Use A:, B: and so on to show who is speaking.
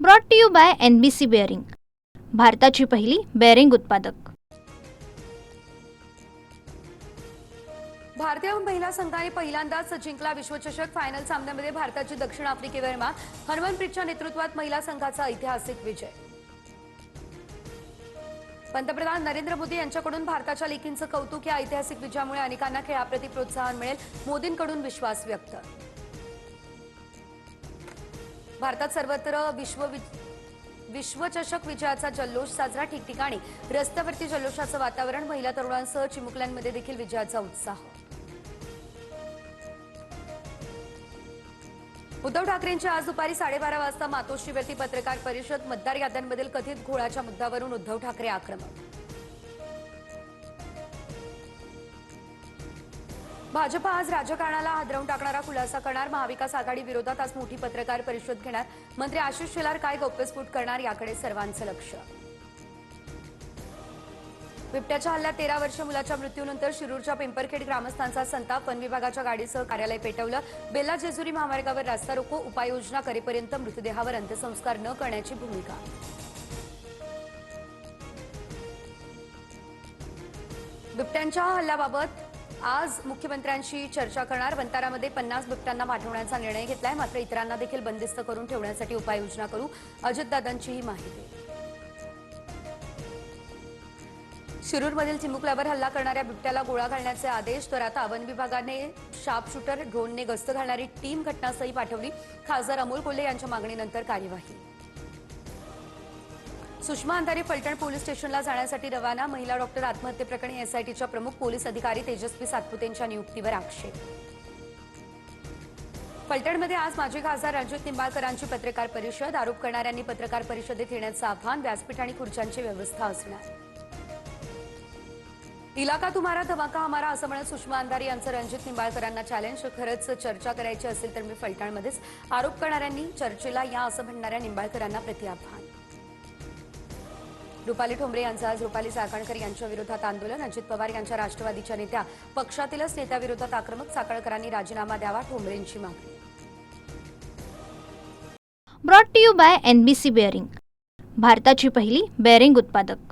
A: Brought to you by NBC bearing, भारताची पहिली bearing उत्पादक।
B: भारतीय महिला संघाने पहिल्यांदाच जिंकला विश्वचषक। फायनल सामन्यामध्ये भारताची दक्षिण आफ्रिकेवर मात। हरमनप्रीतच्या नेतृत्वात महिला संघाचा ऐतिहासिक विजय। पंतप्रधान नरेंद्र मोदी यांच्याकडून भारताच्या लेकींचं कौतुक। या ऐतिहासिक विजयामुळे अनेकांना खेळाप्रती प्रोत्साहन मिळेल, मोदींकडून विश्वास व्यक्त। भारतात सर्वत्र विश्वचषक विजयाचा जल्लोष साजरा। ठिकठिकाणी रस्त्यावरती जल्लोषाचं वातावरण। महिला तरुणांसह चिमुकल्यांमध्ये देखील विजयाचा उत्साह। उद्धव ठाकरेंची आज दुपारी 12:30 वाजता मातोश्रीवरती पत्रकार परिषद। मतदार याद्यांमधील कथित घोळाच्या मुद्द्यावरून उद्धव ठाकरे आक्रमक। भाजप आज राजकारणाला हादरवून टाकणारा खुलासा करणार। महाविकास आघाडी विरोधात आज मोठी पत्रकार परिषद घेणार। मंत्री आशिष शेलार काय गौप्यस्फोट करणार, याकडे सर्वांचं लक्ष। बिबट्याच्या हल्ल्यात 13 वर्षीय मुलाच्या मृत्यूनंतर शिरूरच्या पिंपरखेड ग्रामस्थांचा संताप। वन विभागाच्या गाडीसह कार्यालय पेटवलं। बेला जेजुरी महामार्गावर रास्ता रोको। उपाययोजना करेपर्यंत मृतदेहावर अंत्यसंस्कार न करण्याची भूमिका। बिबट्यांच्या हल्ल्याबाबत आज मुख्यमंत्र्यांशी चर्चा करणार। वंतारामध्ये 50 बिबट्यांना पाठवण्याचा निर्णय घेतलाय, मात्र इतरांना देखील बंदिस्त करून ठेवण्यासाठी उपाययोजना करू, अजितदादांची ही माहिती। शिरूरमधील चिमुकल्यावर हल्ला करणाऱ्या बिबट्याला गोळा घालण्याचे आदेश। तर आता वन विभागाने शार्प शूटर ड्रोनने गस्त घालणारी टीम घटनास्थळी पाठवली। खासदार अमोल कोल्हे यांच्या मागणीनंतर कार्यवाही। सुषमा अंधारे फलटण पोलीस स्टेशनला जाण्यासाठी रवाना। महिला डॉक्टर आत्महत्येप्रकरणी SITच्या प्रमुख पोलीस अधिकारी तेजस्वी सातपुतेंच्या नियुक्तीवर आक्षेप। फलटणमध्ये आज माजी खासदार रणजित निंबाळकरांची पत्रकार परिषद। आरोप करणाऱ्यांनी पत्रकार परिषदेत येण्याचं आव्हान। व्यासपीठ आणि खुर्च्यांची व्यवस्था असणार। इलाका तुम्हारा धमाका हमारा असं म्हणत सुषमा अंधारे यांचं रणजित निंबाळकरांना चॅलेंज। खरंच चर्चा करायची असेल तर मी फलटणमध्येच। आरोप करणाऱ्यांनी चर्चेला या असं म्हणणाऱ्या निंबाळकरांना प्रतिआव्हान। रुपाली ठोंबरे यांचं आज रुपाली चाकणकर यांच्या विरोधात आंदोलन। अजित पवार यांच्या राष्ट्रवादीच्या नेत्या पक्षातीलच नेत्याविरोधात आक्रमक। चाकणकरांनी राजीनामा द्यावा, ठोंबरेंची मागणी।
A: Brought to you by NBC bearing, भारताची पहिली बेअरिंग उत्पादक।